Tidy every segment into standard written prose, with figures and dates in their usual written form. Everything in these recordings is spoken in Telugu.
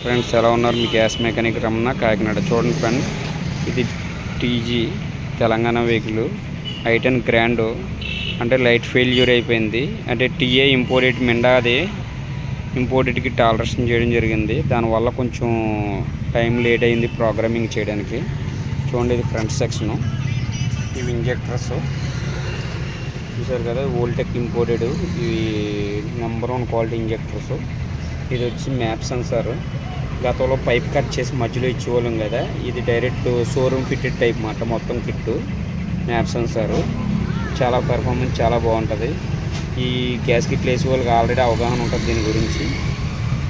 ఫ్రెండ్స్ ఎలా ఉన్నారు? మీ గ్యాస్ మెకానిక్ రమణ కాకినాడ. చూడండి ఫ్రెండ్స్, ఇది TG Telangana vehicle i10 grand. అంటే లైట్ ఫెయిల్యూర్ అయిపోయింది. అంటే టీఏ ఇంపోర్టెడ్ మిండా అది ఇంపోర్టెడ్కి టాలరేషన్ చేయడం జరిగింది. దానివల్ల కొంచెం టైం లేట్ అయింది ప్రోగ్రామింగ్ చేయడానికి. చూడండి, ఇది ఫ్రంట్ సెక్షను. ఇవి ఇంజెక్టర్స్ చూసారు కదా, వోల్టెక్ ఇంపోర్టెడ్. ఇవి నెంబర్ 1 క్వాలిటీ ఇంజెక్టర్స్. ఇది వచ్చి మ్యాప్ సెన్సార్. గతంలో పైప్ కట్ చేసి మధ్యలో ఇచ్చేవాళ్ళం కదా, ఇది డైరెక్ట్ షోరూమ్ ఫిట్టెడ్ టైప్ మాట. మొత్తం కిట్టు మ్యాప్ సెన్సారు. చాలా పెర్ఫార్మెన్స్ చాలా బాగుంటుంది. ఈ గ్యాస్ కిట్లు వేసే వాళ్ళకి ఆల్రెడీ అవగాహన ఉంటుంది దీని గురించి.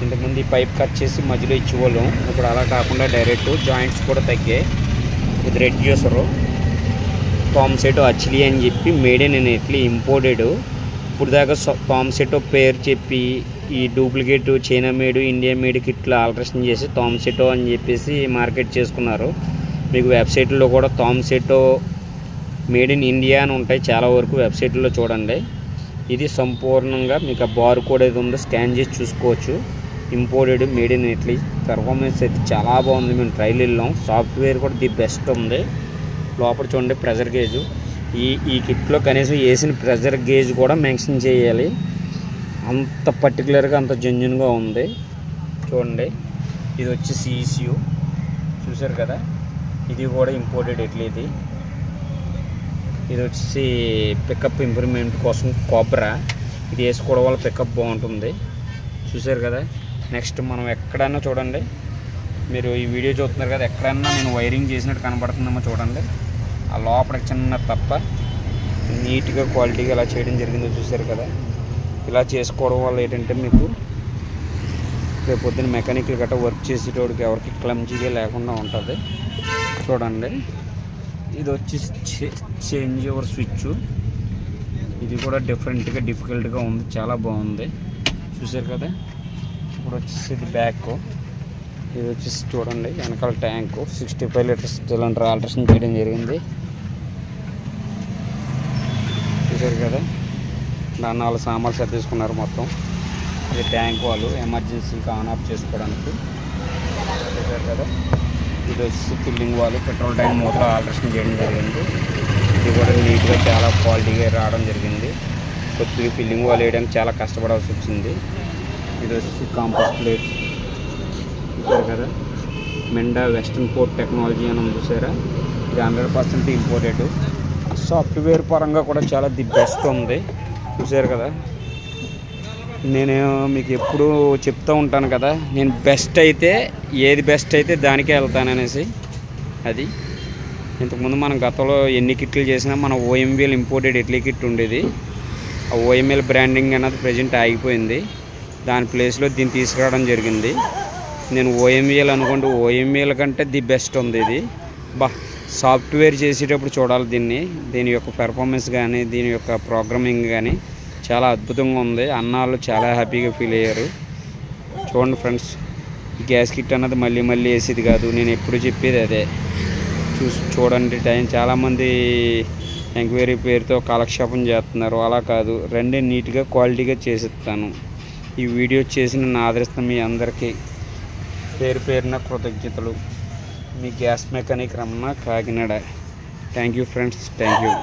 ఇంతకుముందు ఈ పైప్ కట్ చేసి మధ్యలో ఇచ్చేవాళ్ళం, ఇప్పుడు అలా కాకుండా డైరెక్ట్ జాయింట్స్ కూడా తగ్గాయి. ఇది రెడ్ జ్యూసరు థామ్సెటో అచ్లీ అని చెప్పి మేడ్ ఇన్ ఇటలీ ఇంపోర్టెడ్. ఇప్పుడు దాకా థామ్సెటో పేరు చెప్పి ఈ duplicate China made, India made కిట్లు ఆల్టరేషన్ చేసి థామ్సెటో అని చెప్పేసి మార్కెట్ చేసుకున్నారు. మీకు వెబ్సైట్లో కూడా థామ్సెటో మేడ్ ఇన్ ఇండియా అని ఉంటాయి చాలా వరకు వెబ్సైట్లో చూడండి. ఇది సంపూర్ణంగా మీకు ఆ బార్ కోడ్ ఏది ఉందో స్కాన్ చేసి చూసుకోవచ్చు. Imported made in Italy. Performance అయితే చాలా బాగుంది. మేము ట్రైల్ వెళ్ళాం. సాఫ్ట్వేర్ కూడా ది బెస్ట్ ఉంది. లోపల చూడండి ప్రెజర్ గేజు. ఈ కిట్లో కనీసం వేసిన ప్రెజర్ గేజ్ కూడా మెన్షన్ చేయాలి. అంత పర్టికులర్గా అంత జెన్యున్గా ఉంది. చూడండి, ఇది వచ్చి సిఇసియు చూసారు కదా, ఇది కూడా ఇంపోర్టెడ్ ఇటలీది. ఇది వచ్చి పికప్ ఇంప్రూవ్మెంట్ కోసం కోబ్రా. ఇది వేసుకోవడం వల్ల పికప్ బాగుంటుంది. చూసారు కదా. నెక్స్ట్ మనం ఎక్కడైనా చూడండి, మీరు ఈ వీడియో చూస్తున్నారు కదా, ఎక్కడైనా నేను వైరింగ్ చేసినట్టు కనబడుతుందేమో చూడండి. ఆ లోపల చిన్న తప్ప నీట్గా క్వాలిటీగా ఇలా చేయడం జరిగిందో చూసారు కదా. ఇలా చేసుకోవడం వల్ల ఏంటంటే మీకు రేపు పొద్దున్న మెకానిక్లు గట్రా వర్క్ చేసేటోడికి ఎవరికి క్లమ్జీగా లేకుండా ఉంటుంది. చూడండి, ఇది వచ్చి చేంజ్ ఓవర్ స్విచ్. ఇది కూడా డిఫికల్ట్గా ఉంది, చాలా బాగుంది. చూసారు కదా. ఇప్పుడు వచ్చేసి ఇది బ్యాక్. ఇది వచ్చేసి చూడండి వెనకాల ట్యాంకు 65 లీటర్స్ సిలిండర్ ఆల్టరేషన్ చేయడం జరిగింది. చూసారు కదా. దాన్ని 4 సామాన్లు సర్దేసుకున్నారు మొత్తం. ఇది ట్యాంక్ వాళ్ళు ఎమర్జెన్సీకి ఆన్ ఆఫ్ చేసుకోవడానికి. చూసారు కదా. ఇది వచ్చి ఫిల్లింగ్ వాళ్ళు పెట్రోల్ ట్యాంక్ మోటార్ ఆల్టరేషన్ చేయడం జరిగింది. ఇది కూడా నీట్గా చాలా క్వాలిటీగా రావడం జరిగింది. కొద్దిగా ఫిల్లింగ్ వాళ్ళు వేయడానికి చాలా కష్టపడాల్సి వచ్చింది. ఇది వచ్చి కాంపస్ ప్లేట్. చూసారు కదా. మెండా వెస్టర్న్ పోర్ట్ టెక్నాలజీ అని చూసారా. ఇది 100% ఇంపోర్టెడ్. సాఫ్ట్వేర్ పరంగా కూడా చాలా ది బెస్ట్ ఉంది. చూసారు కదా. నేను మీకు ఎప్పుడు చెప్తూ ఉంటాను కదా, నేను బెస్ట్ అయితే ఏది బెస్ట్ అయితే దానికే వెళ్తాననేసి. అది ఇంతకుముందు మనం గతంలో ఎన్ని కిట్లు చేసినా మన ఓఎంవీఎల్ ఇంపోర్టెడ్ ఇటలీ కిట్ ఉండేది. ఆ ఓఎంఎల్ బ్రాండింగ్ అనేది ప్రజెంట్ ఆగిపోయింది. దాని ప్లేస్లో దీన్ని తీసుకురావడం జరిగింది. నేను ఓఎంవీఎల్ అనుకోండి, ఓఎంవీఎల్ కంటే ది బెస్ట్ ఉంది ఇది. సాఫ్ట్వేర్ చేసేటప్పుడు చూడాలి దీని యొక్క పెర్ఫార్మెన్స్ కానీ దీని యొక్క ప్రోగ్రామింగ్ కానీ చాలా అద్భుతంగా ఉంది. అన్నాళ్ళు చాలా హ్యాపీగా ఫీల్ అయ్యారు. చూడండి ఫ్రెండ్స్, ఈ గ్యాస్ కిట్ అన్నది మళ్ళీ వేసేది కాదు, నేను ఎప్పుడు చెప్పేది అదే. చూడండి, చాలామంది ఎంక్వైరీ పేరుతో కాలక్షేపం చేస్తున్నారు. అలా కాదు, రెండే నీట్గా క్వాలిటీగా చేసిస్తాను. ఈ వీడియో చేసిన నా ఆదరిస్తున్న మీ అందరికీ పేరున కృతజ్ఞతలు. మీ gas mechanic Ramana Kakinada. Thank you friends, thank you.